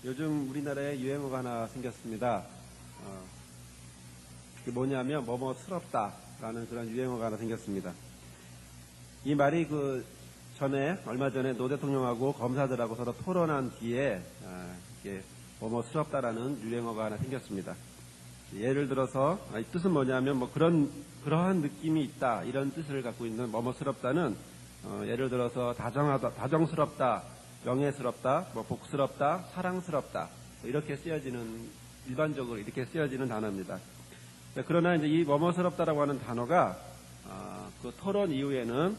요즘 우리나라에 유행어가 하나 생겼습니다. 그게 뭐냐면 뭐뭐스럽다라는 그런 유행어가 하나 생겼습니다. 이 말이 전에 얼마 전에 노 대통령하고 검사들하고 서로 토론한 뒤에 이게 뭐뭐스럽다라는 유행어가 하나 생겼습니다. 예를 들어서 이 뜻은 뭐냐면 그러한 느낌이 있다 이런 뜻을 갖고 있는 뭐뭐스럽다는 예를 들어서 다정스럽다, 명예스럽다, 복스럽다, 사랑스럽다 이렇게 쓰여지는 일반적으로 이렇게 쓰여지는 단어입니다. 그러나 이제 이 뭐뭐스럽다라고 하는 단어가 그 토론 이후에는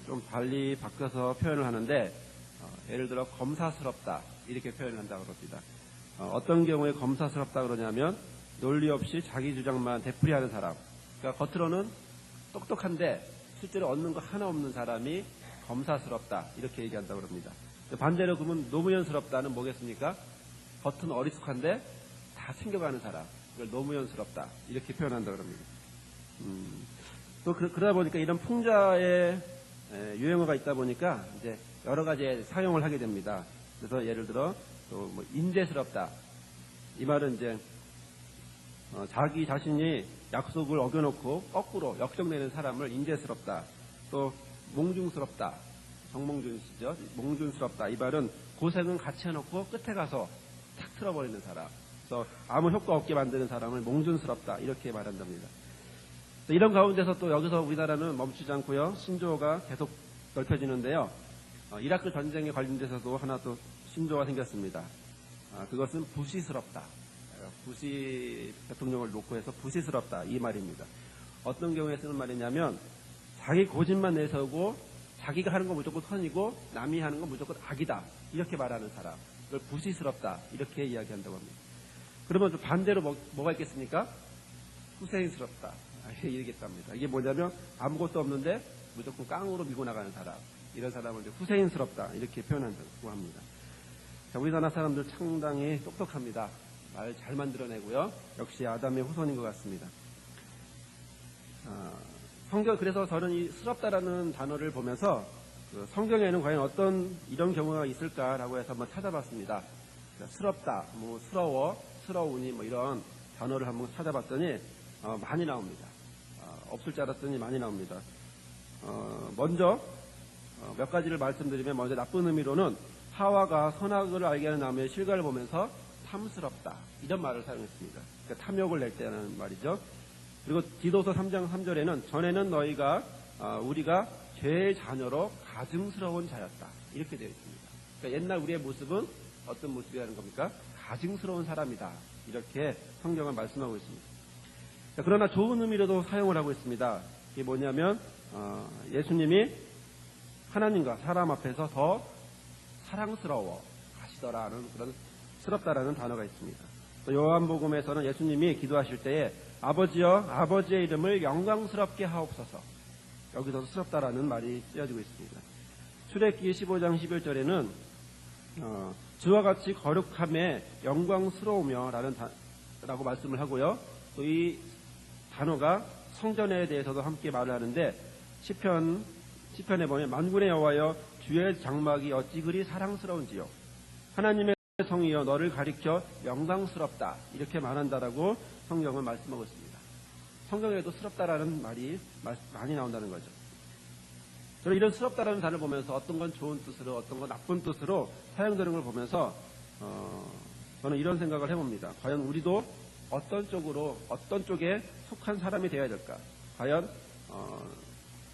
좀 달리 바꿔서 표현을 하는데 예를 들어 검사스럽다 이렇게 표현을 한다고 그럽니다. 어떤 경우에 검사스럽다 그러냐면 논리 없이 자기 주장만 되풀이하는 사람. 그러니까 겉으로는 똑똑한데 실제로 얻는 거 하나 없는 사람이 검사스럽다 이렇게 얘기한다고 합니다. 반대로 그러면 노무현스럽다는 뭐겠습니까? 겉은 어리숙한데 다 챙겨가는 사람. 그걸 노무현스럽다 이렇게 표현한다고 합니다. 또 그러다 보니까 이런 풍자의 유행어가 있다 보니까 이제 여러 가지 사용을 하게 됩니다. 그래서 예를 들어 또 인재스럽다. 이 말은 이제 자기 자신이 약속을 어겨놓고 거꾸로 역정내는 사람을 인재스럽다. 또 몽중스럽다. 정몽준 씨죠. 몽준스럽다. 이 말은 고생은 같이 해놓고 끝에 가서 탁 틀어버리는 사람. 그래서 아무 효과 없게 만드는 사람을 몽준스럽다. 이렇게 말한답니다. 이런 가운데서 또 여기서 우리나라는 멈추지 않고요. 신조어가 계속 넓혀지는데요. 이라크 전쟁에 관련돼서도 하나 또 신조어가 생겼습니다. 그것은 부시스럽다. 부시 대통령을 놓고 해서 부시스럽다 이 말입니다. 어떤 경우에 쓰는 말이냐면 자기 고집만 내세우고 자기가 하는 건 무조건 선이고 남이 하는 건 무조건 악이다 이렇게 말하는 사람 그걸 부시스럽다 이렇게 이야기한다고 합니다. 그러면 반대로 뭐가 있겠습니까? 후세인스럽다 이러겠답니다. 이게 뭐냐면 아무것도 없는데 무조건 깡으로 밀고 나가는 사람 이런 사람을 후세인스럽다 이렇게 표현한다고 합니다. 자, 우리나라 사람들 상당히 똑똑합니다. 말 잘 만들어내고요. 역시 아담의 후손인 것 같습니다. 그래서 저는 이 스럽다라는 단어를 보면서 성경에는 과연 어떤 이런 경우가 있을까라고 해서 한번 찾아봤습니다. 스럽다, 스러워, 스러우니 이런 단어를 한번 찾아봤더니 많이 나옵니다. 없을 줄 알았더니 많이 나옵니다. 먼저 몇 가지를 말씀드리면 먼저 나쁜 의미로는 하와가 선악을 알게 하는 나무의 실과를 보면서 탐스럽다 이런 말을 사용했습니다. 그러니까 탐욕을 낼 때라는 말이죠. 그리고 디도서 3장 3절에는 전에는 우리가 죄의 자녀로 가증스러운 자였다 이렇게 되어 있습니다. 그러니까 옛날 우리의 모습은 어떤 모습이라는 겁니까? 가증스러운 사람이다 이렇게 성경은 말씀하고 있습니다. 그러나 좋은 의미로도 사용을 하고 있습니다. 이게 뭐냐면 예수님이 하나님과 사람 앞에서 더 사랑스러워 하시더라는 그런 스럽다라는 단어가 있습니다. 또 요한복음에서는 예수님이 기도하실 때에 아버지여 아버지의 이름을 영광스럽게 하옵소서 여기서도 스럽다라는 말이 쓰여지고 있습니다. 출애굽기 15장 11절에는 주와 같이 거룩함에 영광스러우며 라고 말씀을 하고요. 또 이 단어가 성전에 대해서도 함께 말을 하는데 시편에 보면 만군의 여호와여 주의 장막이 어찌 그리 사랑스러운지요 하나님의 성이여 너를 가리켜 영광스럽다 이렇게 말한다라고 성경은 말씀하고 있습니다. 성경에도 스럽다라는 말이 많이 나온다는 거죠. 저는 이런 스럽다라는 단어를 보면서 어떤 건 좋은 뜻으로 어떤 건 나쁜 뜻으로 사용되는 걸 보면서 저는 이런 생각을 해봅니다. 과연 우리도 어떤 쪽에 속한 사람이 되어야 될까? 과연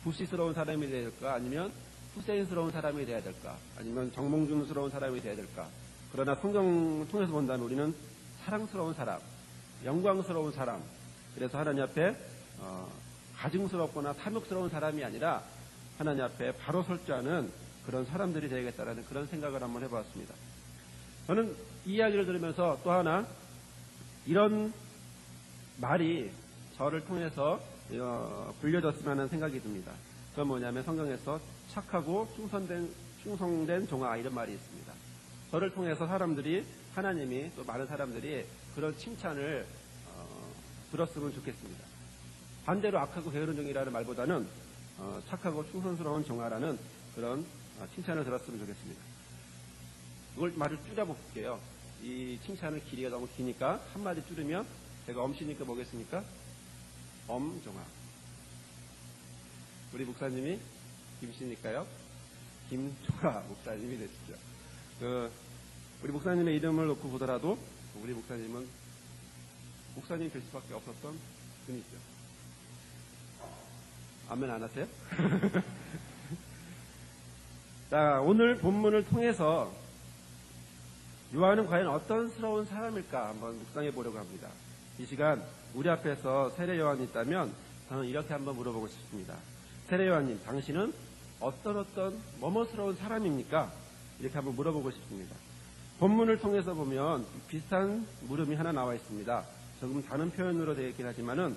부시스러운 사람이 되어야 될까? 아니면 후세인스러운 사람이 되어야 될까? 아니면 정몽준스러운 사람이 되어야 될까? 그러나 성경을 통해서 본다면 우리는 사랑스러운 사람, 영광스러운 사람, 그래서 하나님 앞에 가증스럽거나 탐욕스러운 사람이 아니라 하나님 앞에 바로 설 줄 아는 그런 사람들이 되야겠다라는 그런 생각을 한번 해보았습니다. 저는 이 이야기를 들으면서 또 하나 이런 말이 저를 통해서 불려졌으면 하는 생각이 듭니다. 그건 뭐냐면 성경에서 착하고 충성된 종아 이런 말이 있습니다. 저를 통해서 하나님이 또 많은 사람들이 그런 칭찬을 들었으면 좋겠습니다. 반대로 악하고 게으른 종이라는 말보다는 착하고 충성스러운 종아라는 그런 칭찬을 들었으면 좋겠습니다. 이걸 말을 줄여볼게요. 이 칭찬을 길이가 너무 기니까 한마디 줄이면 제가 엄씨니까 뭐겠습니까? 엄종아. 우리 목사님이 김씨니까요. 김종아 목사님이 되시죠. 우리 목사님의 이름을 놓고 보더라도 우리 목사님은 목사님 될 수밖에 없었던 분이죠. 아멘 안 하세요? 자, 오늘 본문을 통해서 요한은 과연 어떤 스러운 사람일까 한번 묵상해 보려고 합니다. 이 시간 우리 앞에서 세례 요한이 있다면 저는 이렇게 한번 물어보고 싶습니다. 세례 요한님, 당신은 어떤 뭐뭐스러운 사람입니까? 이렇게 한번 물어보고 싶습니다. 본문을 통해서 보면 비슷한 물음이 하나 나와 있습니다. 조금 다른 표현으로 되어 있긴 하지만은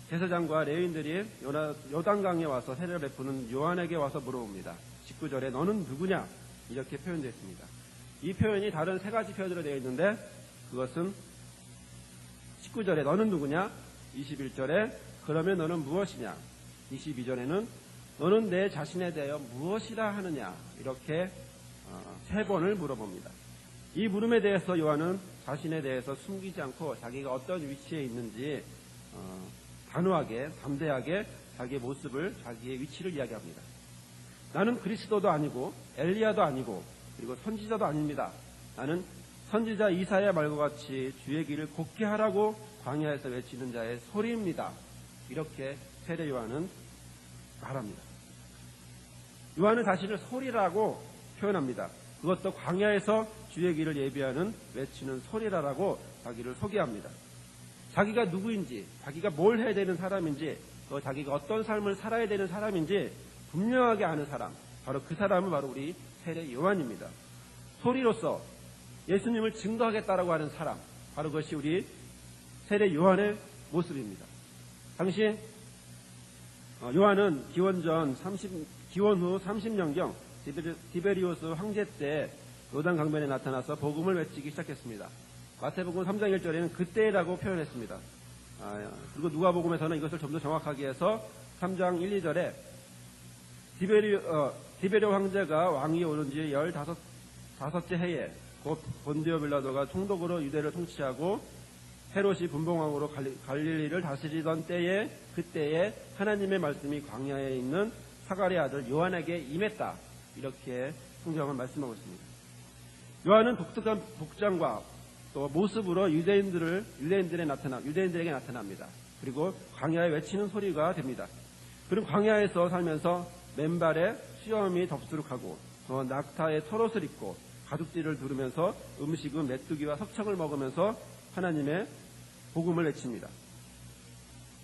제사장과 레위인들이 요단강에 와서 세례를 베푸는 요한에게 와서 물어봅니다. 19절에 너는 누구냐? 이렇게 표현되어 있습니다. 이 표현이 다른 세 가지 표현으로 되어 있는데 그것은 19절에 너는 누구냐? 21절에 그러면 너는 무엇이냐? 22절에는 너는 내 자신에 대하여 무엇이라 하느냐? 이렇게 세 번을 물어봅니다. 이 물음에 대해서 요한은 자신에 대해서 숨기지 않고 자기가 어떤 위치에 있는지 단호하게 담대하게 자기의 모습을 자기의 위치를 이야기합니다. 나는 그리스도도 아니고 엘리야도 아니고 그리고 선지자도 아닙니다. 나는 선지자 이사야 말과 같이 주의 길을 곱게 하라고 광야에서 외치는 자의 소리입니다. 이렇게 세례 요한은 말합니다. 요한은 자신을 소리라고 표현합니다. 그것도 광야에서 주의 길을 예비하는 외치는 소리라라고 자기를 소개합니다. 자기가 누구인지, 자기가 뭘 해야 되는 사람인지, 또 자기가 어떤 삶을 살아야 되는 사람인지 분명하게 아는 사람, 바로 그 사람은 바로 우리 세례 요한입니다. 소리로서 예수님을 증거하겠다라고 하는 사람, 바로 그것이 우리 세례 요한의 모습입니다. 당시 요한은 기원 후 30년경 디베리오스 황제 때 요단 강변에 나타나서 복음을 외치기 시작했습니다. 마태복음 3장 1절에는 그때라고 표현했습니다. 그리고 누가복음에서는 이것을 좀 더 정확하게 해서 3장 1, 2절에 디베리오 황제가 왕위에 오른 지 15째 해에 곧 본디오 빌라도가 총독으로 유대를 통치하고 헤롯이 분봉왕으로 갈릴리를 다스리던 때에 그때에 하나님의 말씀이 광야에 있는 사가랴의 아들 요한에게 임했다. 이렇게 성경은 말씀하고 있습니다. 요한은 독특한 복장과 또 모습으로 유대인들에게 나타납니다. 그리고 광야에 외치는 소리가 됩니다. 그리고 광야에서 살면서 맨발에 수염이 덥수룩하고 또 낙타의 털옷을 입고 가죽띠를 두르면서 음식은 메뚜기와 석청을 먹으면서 하나님의 복음을 외칩니다.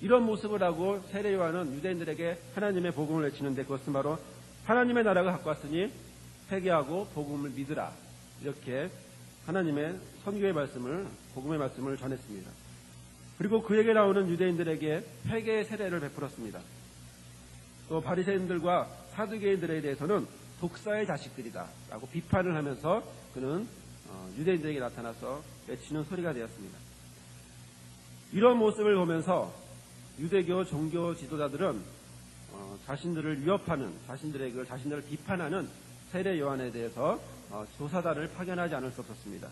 이런 모습을 하고 세례 요한은 유대인들에게 하나님의 복음을 외치는데 그것은 바로 하나님의 나라가 가까웠으니 회개하고 복음을 믿으라. 이렇게 하나님의 선교의 말씀을, 복음의 말씀을 전했습니다. 그리고 그에게 나오는 유대인들에게 회개의 세례를 베풀었습니다. 또 바리새인들과 사두개인들에 대해서는 독사의 자식들이다 라고 비판을 하면서 그는 유대인들에게 나타나서 외치는 소리가 되었습니다. 이런 모습을 보면서 유대교 종교 지도자들은 자신들을 위협하는, 자신들을 비판하는 세례 요한에 대해서 조사단을 파견하지 않을 수 없었습니다.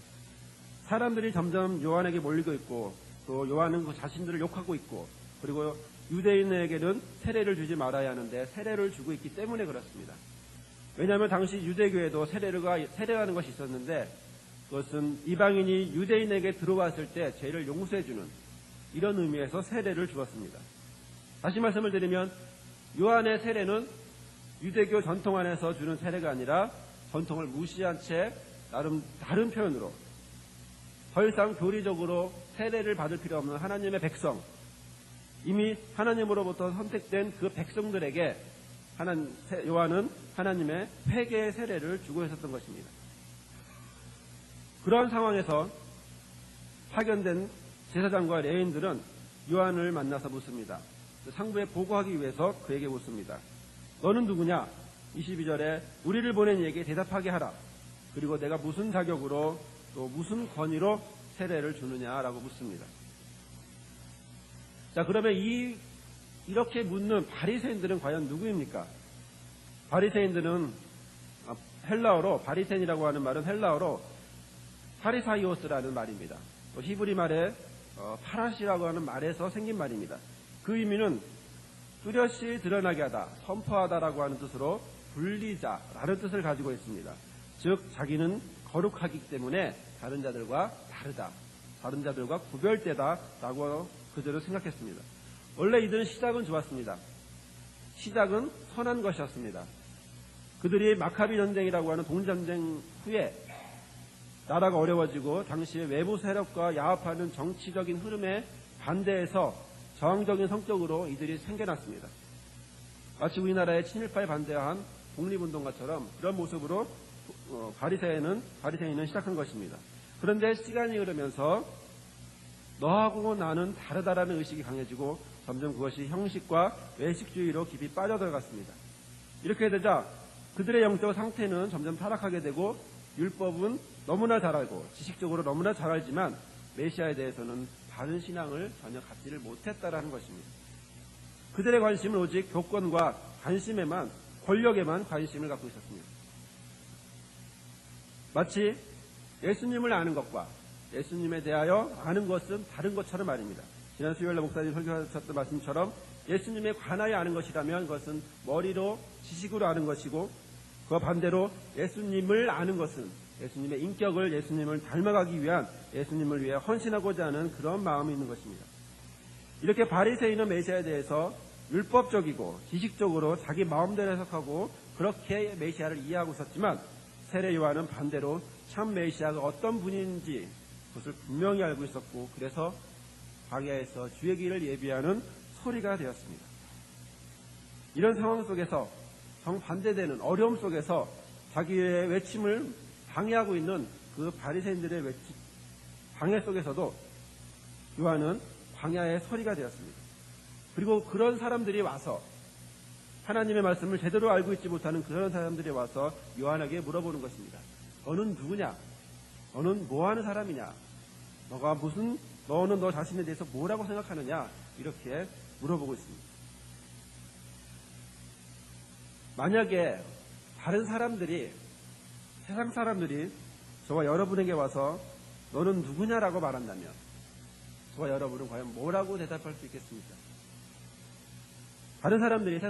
사람들이 점점 요한에게 몰리고 있고 또 요한은 그 자신들을 욕하고 있고 그리고 유대인에게는 세례를 주지 말아야 하는데 세례를 주고 있기 때문에 그렇습니다. 왜냐하면 당시 유대교에도 세례라는 것이 있었는데 그것은 이방인이 유대인에게 들어왔을 때 죄를 용서해주는 이런 의미에서 세례를 주었습니다. 다시 말씀을 드리면 요한의 세례는 유대교 전통 안에서 주는 세례가 아니라 전통을 무시한 채 다른 표현으로 더 이상 교리적으로 세례를 받을 필요 없는 하나님의 백성, 이미 하나님으로부터 선택된 그 백성들에게 요한은 하나님의 회개의 세례를 주고 있었던 것입니다. 그러한 상황에서 파견된 제사장과 레위인들은 요한을 만나서 묻습니다. 상부에 보고하기 위해서 그에게 묻습니다. 너는 누구냐? 22절에 우리를 보낸 이에게 대답하게 하라. 그리고 내가 무슨 자격으로 또 무슨 권위로 세례를 주느냐라고 묻습니다. 자, 그러면 이렇게 묻는 바리새인들은 과연 누구입니까? 바리새인들은 헬라어로, 바리새인이라고 하는 말은 헬라어로 파리사이오스라는 말입니다. 또 히브리 말에 파라시라고 하는 말에서 생긴 말입니다. 그 의미는 뚜렷이 드러나게 하다, 선포하다라고 하는 뜻으로 분리자라는 뜻을 가지고 있습니다. 즉 자기는 거룩하기 때문에 다른 자들과 다르다, 다른 자들과 구별되다라고 그들은 생각했습니다. 원래 이들은 시작은 좋았습니다. 시작은 선한 것이었습니다. 그들이 마카비 전쟁이라고 하는 독립전쟁 후에 나라가 어려워지고 당시의 외부 세력과 야합하는 정치적인 흐름에 반대해서 저항적인 성격으로 이들이 생겨났습니다. 마치 우리나라의 친일파에 반대한 독립운동가처럼 그런 모습으로 바리새인은 시작한 것입니다. 그런데 시간이 흐르면서 너하고 나는 다르다라는 의식이 강해지고 점점 그것이 형식과 외식주의로 깊이 빠져들어갔습니다. 이렇게 되자 그들의 영적 상태는 점점 타락하게 되고 율법은 너무나 잘 알고 지식적으로 너무나 잘 알지만 메시아에 대해서는 바른 신앙을 전혀 갖지를 못했다라는 것입니다. 그들의 관심은 오직 교권과 관심에만, 권력에만 관심을 갖고 있었습니다. 마치 예수님을 아는 것과 예수님에 대하여 아는 것은 다른 것처럼 말입니다. 지난 수요일날 목사님 설교하셨던 말씀처럼 예수님에 관하여 아는 것이라면 그것은 머리로 지식으로 아는 것이고, 그와 반대로 예수님을 아는 것은 예수님의 인격을, 예수님을 닮아가기 위한, 예수님을 위해 헌신하고자 하는 그런 마음이 있는 것입니다. 이렇게 바리새인은 메시아에 대해서 율법적이고 지식적으로 자기 마음대로 해석하고 그렇게 메시아를 이해하고 있었지만, 세례 요한은 반대로 참 메시아가 어떤 분인지 그것을 분명히 알고 있었고, 그래서 광야에서 주의 길을 예비하는 소리가 되었습니다. 이런 상황 속에서 정반대되는 어려움 속에서 자기의 외침을 방해하고 있는 그 바리새인들의 방해 속에서도 요한은 광야의 소리가 되었습니다. 그리고 그런 사람들이 와서 하나님의 말씀을 제대로 알고 있지 못하는 그런 사람들이 와서 요한에게 물어보는 것입니다. 너는 누구냐? 너는 뭐하는 사람이냐? 너는 너 자신에 대해서 뭐라고 생각하느냐? 이렇게 물어보고 있습니다. 만약에 다른 사람들이, 세상 사람들이 저와 여러분에게 와서 너는 누구냐라고 말한다면 저와 여러분은 과연 뭐라고 대답할 수 있겠습니까? 다른 사람들이,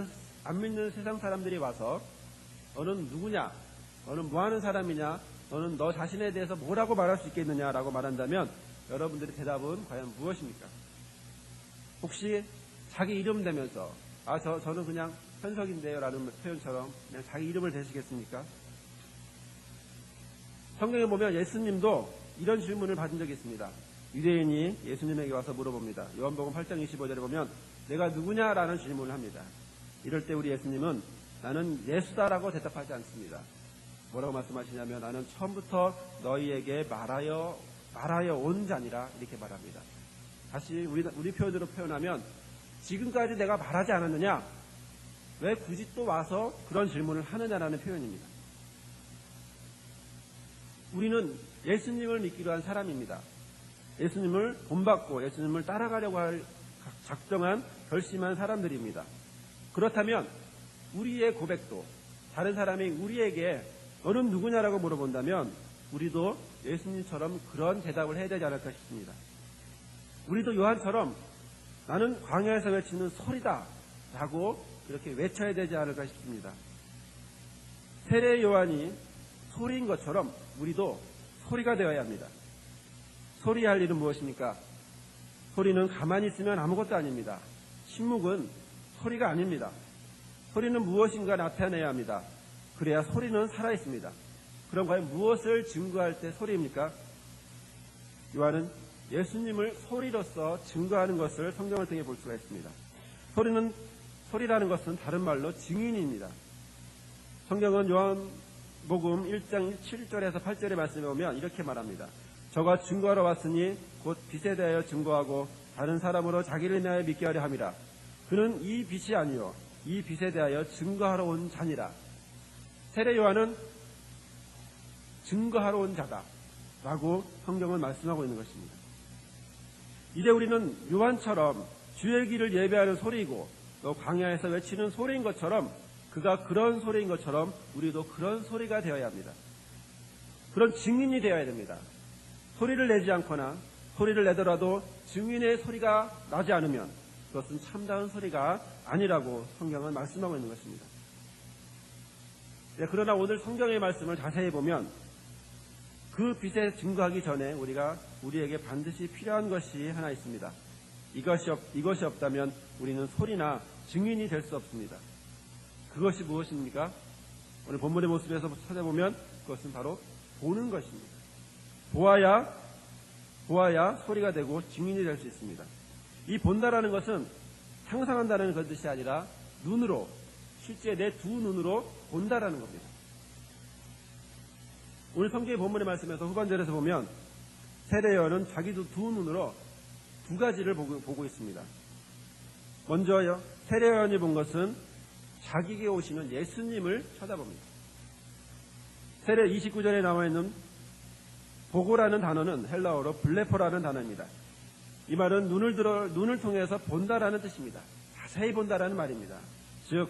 안 믿는 세상 사람들이 와서 너는 누구냐? 너는 뭐하는 사람이냐? 너는 너 자신에 대해서 뭐라고 말할 수 있겠느냐라고 말한다면 여러분들의 대답은 과연 무엇입니까? 혹시 자기 이름 대면서 저는 그냥 현석인데요 라는 표현처럼 그냥 자기 이름을 대시겠습니까? 성경에 보면 예수님도 이런 질문을 받은 적이 있습니다. 유대인이 예수님에게 와서 물어봅니다. 요한복음 8장 25절에 보면 내가 누구냐라는 질문을 합니다. 이럴 때 우리 예수님은 나는 예수다라고 대답하지 않습니다. 뭐라고 말씀하시냐면 나는 처음부터 너희에게 말하여 온 자니라 이렇게 말합니다. 다시 우리 표현으로 표현하면 지금까지 내가 말하지 않았느냐? 왜 굳이 또 와서 그런 질문을 하느냐라는 표현입니다. 우리는 예수님을 믿기로 한 사람입니다. 예수님을 본받고 예수님을 따라가려고 할 작정한 결심한 사람들입니다. 그렇다면 우리의 고백도 다른 사람이 우리에게 너는 누구냐라고 물어본다면 우리도 예수님처럼 그런 대답을 해야 되지 않을까 싶습니다. 우리도 요한처럼 나는 광야에서 외치는 소리다 라고 이렇게 외쳐야 되지 않을까 싶습니다. 세례 요한이 소리인 것처럼 우리도 소리가 되어야 합니다. 소리할 일은 무엇입니까? 소리는 가만히 있으면 아무것도 아닙니다. 침묵은 소리가 아닙니다. 소리는 무엇인가 나타내야 합니다. 그래야 소리는 살아있습니다. 그럼 과연 무엇을 증거할 때 소리입니까? 요한은 예수님을 소리로서 증거하는 것을 성경을 통해 볼 수가 있습니다. 소리라는 것은 다른 말로 증인입니다. 성경은 요한복음 1장 7절에서 8절의 말씀에 보면 이렇게 말합니다. 저가 증거하러 왔으니 곧 빛에 대하여 증거하고 다른 사람으로 자기를 인하여 믿게 하려 함이라. 그는 이 빛이 아니요 이 빛에 대하여 증거하러 온 자니라. 세례 요한은 증거하러 온 자다 라고 성경은 말씀하고 있는 것입니다. 이제 우리는 요한처럼 주의 길을 예배하는 소리이고 또 광야에서 외치는 소리인 것처럼 그가 그런 소리인 것처럼 우리도 그런 소리가 되어야 합니다. 그런 증인이 되어야 됩니다. 소리를 내지 않거나 소리를 내더라도 증인의 소리가 나지 않으면 그것은 참다운 소리가 아니라고 성경은 말씀하고 있는 것입니다. 그러나 오늘 성경의 말씀을 자세히 보면 그 빛에 증거하기 전에 우리에게 반드시 필요한 것이 하나 있습니다. 이것이 없다면 우리는 소리나 증인이 될 수 없습니다. 그것이 무엇입니까? 오늘 본문의 모습에서 찾아보면 그것은 바로 보는 것입니다. 보아야 소리가 되고 증인이 될 수 있습니다. 이 본다라는 것은 상상한다는 그런 뜻이 아니라 눈으로, 실제 내 두 눈으로 본다라는 겁니다. 오늘 성경의 본문의 말씀에서 후반절에서 보면 세례요한은 자기도 두 눈으로 두 가지를 보고 있습니다. 먼저요, 세례요한이 본 것은 자기에게 오시는 예수님을 쳐다봅니다. 세례 29절에 나와 있는 보고라는 단어는 헬라어로 블레포라는 단어입니다. 이 말은 눈을 통해서 본다라는 뜻입니다. 자세히 본다라는 말입니다. 즉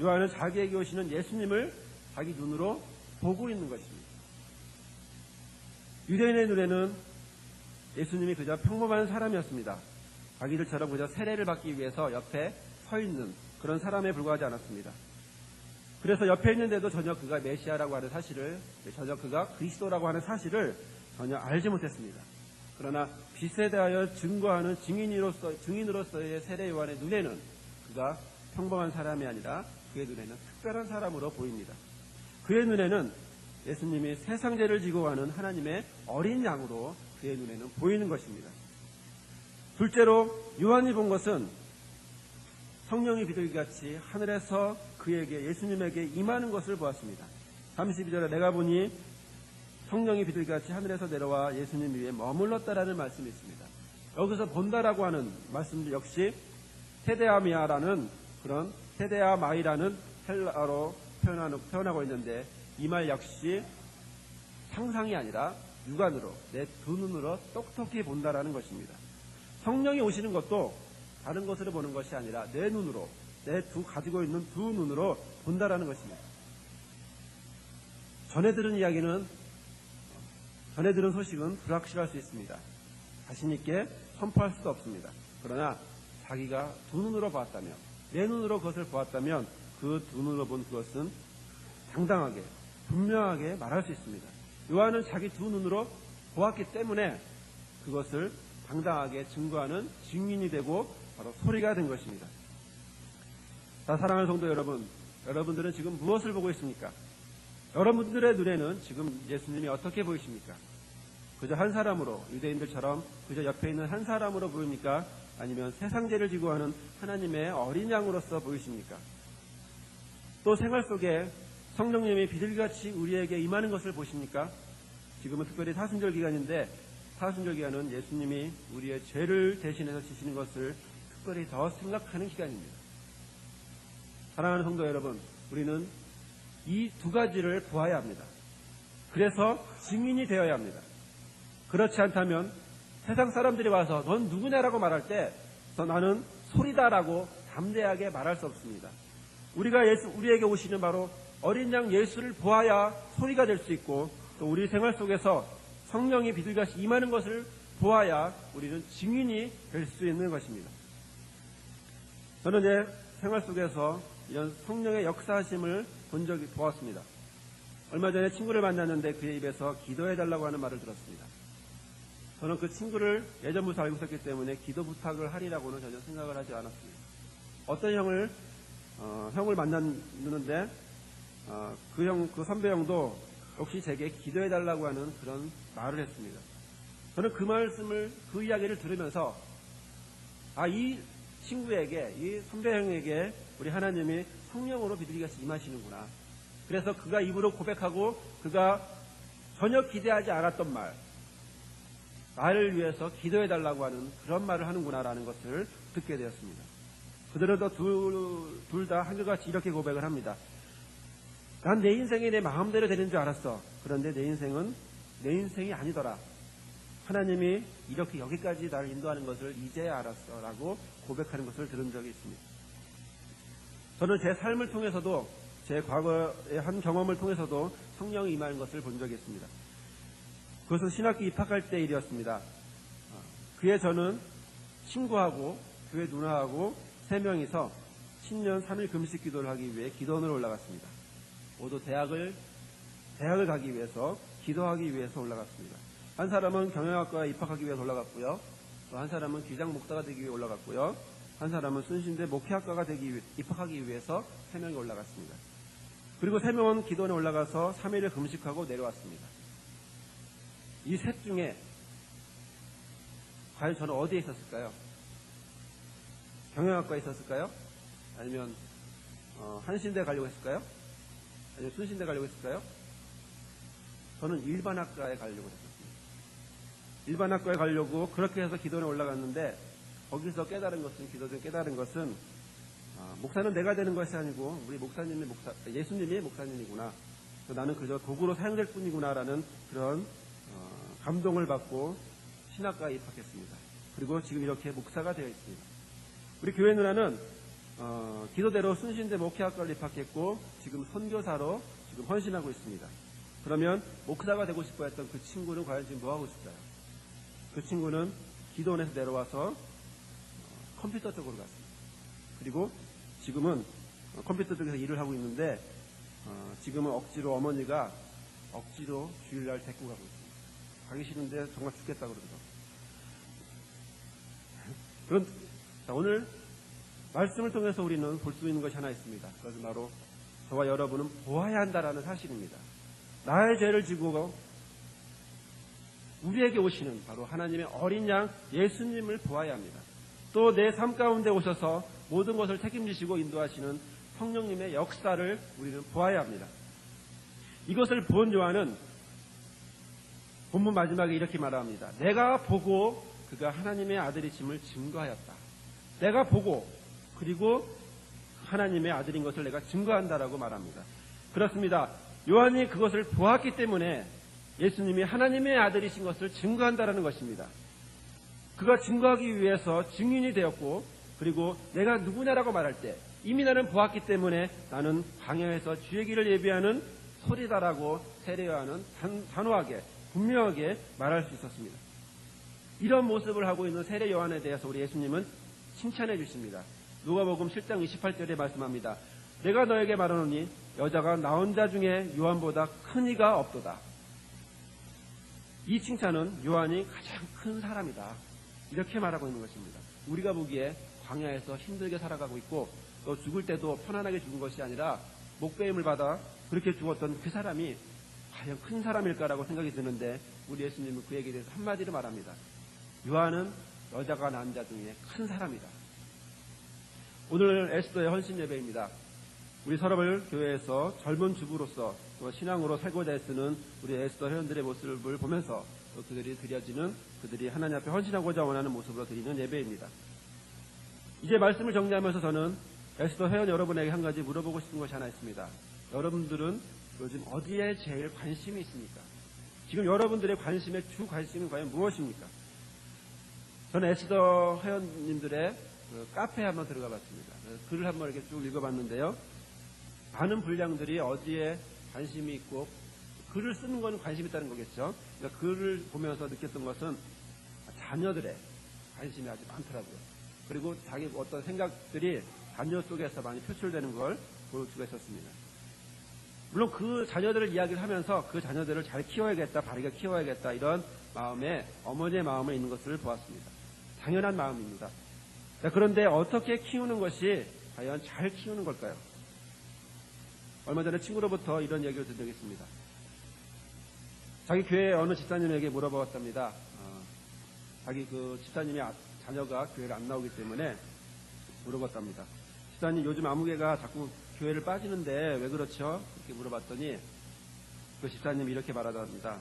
요한은 자기에게 오시는 예수님을 자기 눈으로 보고 있는 것입니다. 유대인의 눈에는 예수님이 그저 평범한 사람이었습니다. 자기들처럼 그저 세례를 받기 위해서 옆에 서 있는 그런 사람에 불과하지 않았습니다. 그래서 옆에 있는데도 전혀 그가 메시아라고 하는 사실을, 전혀 그가 그리스도라고 하는 사실을 전혀 알지 못했습니다. 그러나 빛에 대하여 증거하는 증인으로서의 세례 요한의 눈에는 그가 평범한 사람이 아니라 그의 눈에는 특별한 사람으로 보입니다. 그의 눈에는 예수님이 세상 죄를 지고 가는 하나님의 어린 양으로 그의 눈에는 보이는 것입니다. 둘째로 요한이 본 것은 성령이 비둘기같이 하늘에서 그에게 예수님에게 임하는 것을 보았습니다. 32절에 내가 보니 성령이 비둘기같이 하늘에서 내려와 예수님 위에 머물렀다라는 말씀이 있습니다. 여기서 본다라고 하는 말씀 역시 테데아미아라는 그런 테데아마이라는 헬라어로 표현하고 있는데 이 말 역시 상상이 아니라 육안으로 내 두 눈으로 똑똑히 본다라는 것입니다. 성령이 오시는 것도 다른 것으로 보는 것이 아니라 내 눈으로 가지고 있는 두 눈으로 본다라는 것입니다. 전에 들은 소식은 불확실할 수 있습니다. 자신 있게 선포할 수도 없습니다. 그러나 자기가 두 눈으로 보았다면, 내 눈으로 그것을 보았다면 그 두 눈으로 본 그것은 당당하게, 분명하게 말할 수 있습니다. 요한은 자기 두 눈으로 보았기 때문에 그것을 당당하게 증거하는 증인이 되고 바로 소리가 된 것입니다. 자, 사랑하는 성도 여러분, 여러분들은 지금 무엇을 보고 있습니까? 여러분들의 눈에는 지금 예수님이 어떻게 보이십니까? 그저 한 사람으로, 유대인들처럼 그저 옆에 있는 한 사람으로 보입니까? 아니면 세상 죄를 지고 하는 하나님의 어린 양으로서 보이십니까? 또 생활 속에 성령님이 비둘기같이 우리에게 임하는 것을 보십니까? 지금은 특별히 사순절 기간인데 사순절 기간은 예수님이 우리의 죄를 대신해서 지시는 것을 특별히 더 생각하는 기간입니다. 사랑하는 성도 여러분, 우리는 이 두 가지를 보아야 합니다. 그래서 증인이 되어야 합니다. 그렇지 않다면 세상 사람들이 와서 넌 누구냐라고 말할 때 나는 소리다라고 담대하게 말할 수 없습니다. 우리에게 오시는 바로 어린 양 예수를 보아야 소리가 될 수 있고 또 우리 생활 속에서 성령이 비둘기같이 임하는 것을 보아야 우리는 증인이 될 수 있는 것입니다. 저는 제 생활 속에서 이런 성령의 역사하심을 본 적이 보았습니다. 얼마 전에 친구를 만났는데 그의 입에서 기도해달라고 하는 말을 들었습니다. 저는 그 친구를 예전부터 알고 있었기 때문에 기도 부탁을 하리라고는 전혀 생각을 하지 않았습니다. 어떤 형을 만났는데 그 선배 형도 역시 제게 기도해달라고 하는 그런 말을 했습니다. 저는 그 이야기를 들으면서 이 친구에게, 이 선배 형에게 우리 하나님이 성령으로 비둘기같이 임하시는구나. 그래서 그가 입으로 고백하고 그가 전혀 기대하지 않았던 말, 나를 위해서 기도해달라고 하는 그런 말을 하는구나라는 것을 듣게 되었습니다. 그들은 둘 다 한결같이 이렇게 고백을 합니다. 난 내 인생이 내 마음대로 되는 줄 알았어. 그런데 내 인생은 내 인생이 아니더라. 하나님이 이렇게 여기까지 나를 인도하는 것을 이제야 알았어 라고 고백하는 것을 들은 적이 있습니다. 저는 제 삶을 통해서도 제 과거의 한 경험을 통해서도 성령이 임하는 것을 본 적이 있습니다. 그것은 신학교 입학할 때 일이었습니다. 그해 저는 친구하고 교회 누나하고 3명이서 신년 3일 금식 기도를 하기 위해 기도원으로 올라갔습니다. 모두 대학을 가기 위해서 기도하기 위해서 올라갔습니다. 한 사람은 경영학과에 입학하기 위해서 올라갔고요. 또 한 사람은 귀장 목사가 되기 위해 올라갔고요. 한 사람은 순신대 목회학과가 입학하기 위해서 3명이 올라갔습니다. 그리고 3명은 기도원에 올라가서 3일을 금식하고 내려왔습니다. 이 셋 중에 과연 저는 어디에 있었을까요? 경영학과에 있었을까요? 아니면 한신대 가려고 했을까요? 아니면 순신대 가려고 했을까요? 저는 일반학과에 가려고 했었습니다. 일반학과에 가려고 그렇게 해서 기도원에 올라갔는데 거기서 기도원에 깨달은 것은 목사는 내가 되는 것이 아니고 우리 예수님이 목사님이구나. 나는 그저 도구로 사용될 뿐이구나라는 그런 감동을 받고 신학과에 입학했습니다. 그리고 지금 이렇게 목사가 되어 있습니다. 우리 교회 누나는 기도대로 순신대 목회학과를 입학했고 지금 선교사로 지금 헌신하고 있습니다. 그러면 목사가 되고 싶어 했던 그 친구는 과연 지금 뭐하고 있을까요? 그 친구는 기도원에서 내려와서 컴퓨터 쪽으로 갔습니다. 그리고 지금은 컴퓨터 쪽에서 일을 하고 있는데 지금은 어머니가 억지로 주일날 데리고 가고 있습니다. 가기 싫은데 정말 죽겠다 그러더라고요. 오늘 말씀을 통해서 우리는 볼 수 있는 것이 하나 있습니다. 그것은 바로 저와 여러분은 보아야 한다라는 사실입니다. 나의 죄를 지고 우리에게 오시는 바로 하나님의 어린 양 예수님을 보아야 합니다. 또 내 삶 가운데 오셔서 모든 것을 책임지시고 인도하시는 성령님의 역사를 우리는 보아야 합니다. 이것을 본 요한은 본문 마지막에 이렇게 말합니다. 내가 보고 그가 하나님의 아들이심을 증거하였다. 내가 보고 그리고 하나님의 아들인 것을 내가 증거한다라고 말합니다. 그렇습니다. 요한이 그것을 보았기 때문에 예수님이 하나님의 아들이신 것을 증거한다라는 것입니다. 그가 증거하기 위해서 증인이 되었고 그리고 내가 누구냐라고 말할 때 이미 나는 보았기 때문에 나는 광야에서 주의 길을 예비하는 소리다라고 세례 요한은 단호하게 분명하게 말할 수 있었습니다. 이런 모습을 하고 있는 세례 요한에 대해서 우리 예수님은 칭찬해 주십니다. 누가복음 7장 28절에 말씀합니다. 내가 너에게 말하노니 여자가 나온 자 중에 요한보다 큰 이가 없도다. 이 칭찬은 요한이 가장 큰 사람이다. 이렇게 말하고 있는 것입니다. 우리가 보기에 광야에서 힘들게 살아가고 있고 또 죽을 때도 편안하게 죽은 것이 아니라 목배임을 받아 그렇게 죽었던 그 사람이 과연 큰 사람일까라고 생각이 드는데 우리 예수님은 그에게 대해서 한마디로 말합니다. 요한은 여자가 낳은 자 중에 큰 사람이다. 오늘 에스더의 헌신 예배입니다. 우리 서러벌 교회에서 젊은 주부로서 또 신앙으로 살고자 애쓰는 우리 에스더 회원들의 모습을 보면서 또 그들이 하나님 앞에 헌신하고자 원하는 모습으로 드리는 예배입니다. 이제 말씀을 정리하면서 저는 에스더 회원 여러분에게 한 가지 물어보고 싶은 것이 하나 있습니다. 여러분들은 요즘 어디에 제일 관심이 있습니까? 지금 여러분들의 주 관심은 과연 무엇입니까? 저는 에스더 회원님들의 카페에 한번 들어가 봤습니다. 글을 한번 이렇게 쭉 읽어봤는데요. 많은 분량들이 어디에 관심이 있고 글을 쓰는 건 관심이 있다는 거겠죠. 그러니까 글을 보면서 느꼈던 것은 자녀들의 관심이 아주 많더라고요. 그리고 자기 어떤 생각들이 자녀 속에서 많이 표출되는 걸 볼 수가 있었습니다. 물론 그 자녀들을 이야기를 하면서 그 자녀들을 잘 키워야겠다, 바르게 키워야겠다 이런 마음에 어머니의 마음을 있는 것을 보았습니다. 당연한 마음입니다. 그런데 어떻게 키우는 것이 과연 잘 키우는 걸까요? 얼마 전에 친구로부터 이런 얘기를 든 적이 있습니다. 자기 교회 어느 집사님에게 물어보았답니다. 자기 그 집사님이 자녀가 교회를 안 나오기 때문에 물어봤답니다. 집사님 요즘 아무개가 자꾸 교회를 빠지는데 왜 그렇죠? 이렇게 물어봤더니 그 집사님이 이렇게 말하답니다.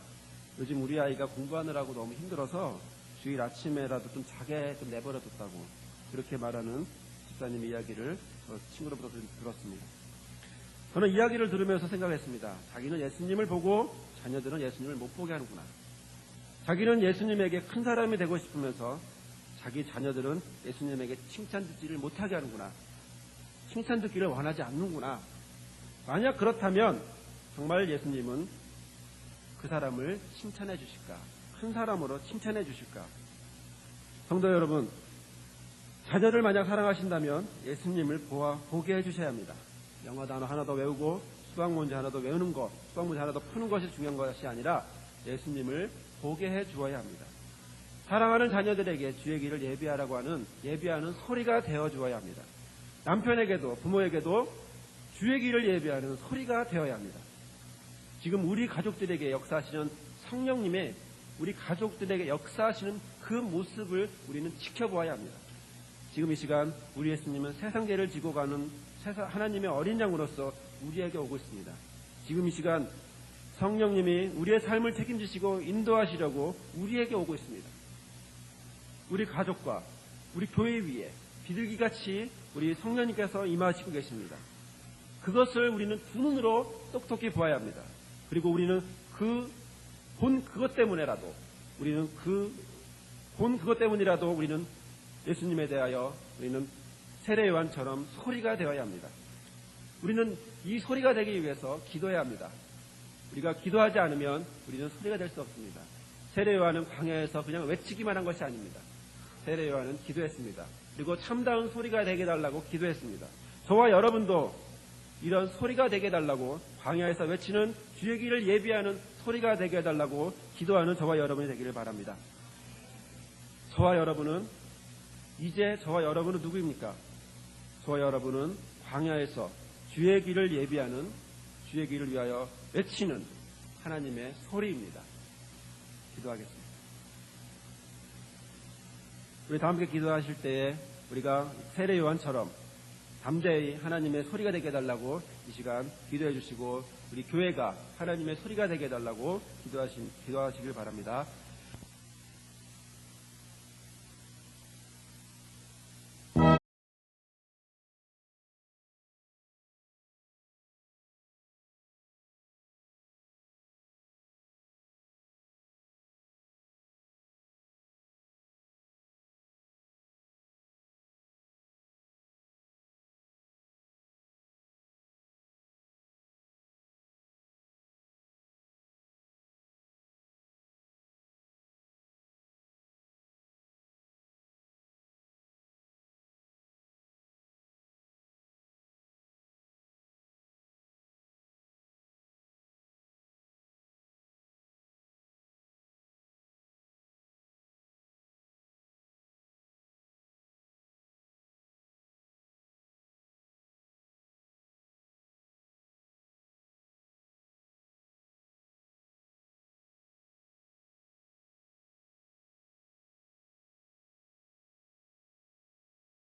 요즘 우리 아이가 공부하느라고 너무 힘들어서 주일 아침에라도 좀 자게 좀 내버려뒀다고 그렇게 말하는 집사님의 이야기를 친구로부터 들었습니다. 저는 이야기를 들으면서 생각했습니다. 자기는 예수님을 보고 자녀들은 예수님을 못 보게 하는구나. 자기는 예수님에게 큰 사람이 되고 싶으면서 자기 자녀들은 예수님에게 칭찬 듣지를 못하게 하는구나. 칭찬 듣기를 원하지 않는구나. 만약 그렇다면 정말 예수님은 그 사람을 칭찬해 주실까? 큰 사람으로 칭찬해 주실까? 성도 여러분, 자녀를 만약 사랑하신다면 예수님을 보게 해주셔야 합니다. 영어 단어 하나 더 외우고 수학 문제 하나 더 외우는 것, 수학 문제 하나 더 푸는 것이 중요한 것이 아니라 예수님을 보게 해 주어야 합니다. 사랑하는 자녀들에게 주의 길을 예비하는 소리가 되어 주어야 합니다. 남편에게도 부모에게도 주의 길을 예비하는 소리가 되어야 합니다. 지금 우리 가족들에게 역사하시는 성령님의 우리 가족들에게 역사하시는 그 모습을 우리는 지켜보아야 합니다. 지금 이 시간 우리 예수님은 세상죄를 지고 가는 하나님의 어린 양으로서 우리에게 오고 있습니다. 지금 이 시간 성령님이 우리의 삶을 책임지시고 인도하시려고 우리에게 오고 있습니다. 우리 가족과 우리 교회 위에 비둘기같이 우리 성령님께서 임하시고 계십니다. 그것을 우리는 두 눈으로 똑똑히 보아야 합니다. 그리고 우리는 그것 때문이라도 우리는 예수님에 대하여 우리는 세례 요한처럼 소리가 되어야 합니다. 우리는 이 소리가 되기 위해서 기도해야 합니다. 우리가 기도하지 않으면 우리는 소리가 될 수 없습니다. 세례 요한은 광야에서 그냥 외치기만 한 것이 아닙니다. 세례 요한은 기도했습니다. 그리고 참다운 소리가 되게 해달라고 기도했습니다. 저와 여러분도 이런 소리가 되게 해달라고 광야에서 외치는 주의 길을 예비하는 소리가 되게 해달라고 기도하는 저와 여러분이 되기를 바랍니다. 저와 여러분은 누구입니까? 저와 여러분은 광야에서 주의 길을 예비하는, 주의 길을 위하여 외치는 하나님의 소리입니다. 기도하겠습니다. 우리 다 함께 기도하실 때에 우리가 세례 요한처럼 담대히 하나님의 소리가 되게 해달라고 이 시간 기도해 주시고 우리 교회가 하나님의 소리가 되게 해달라고 기도하시길 바랍니다.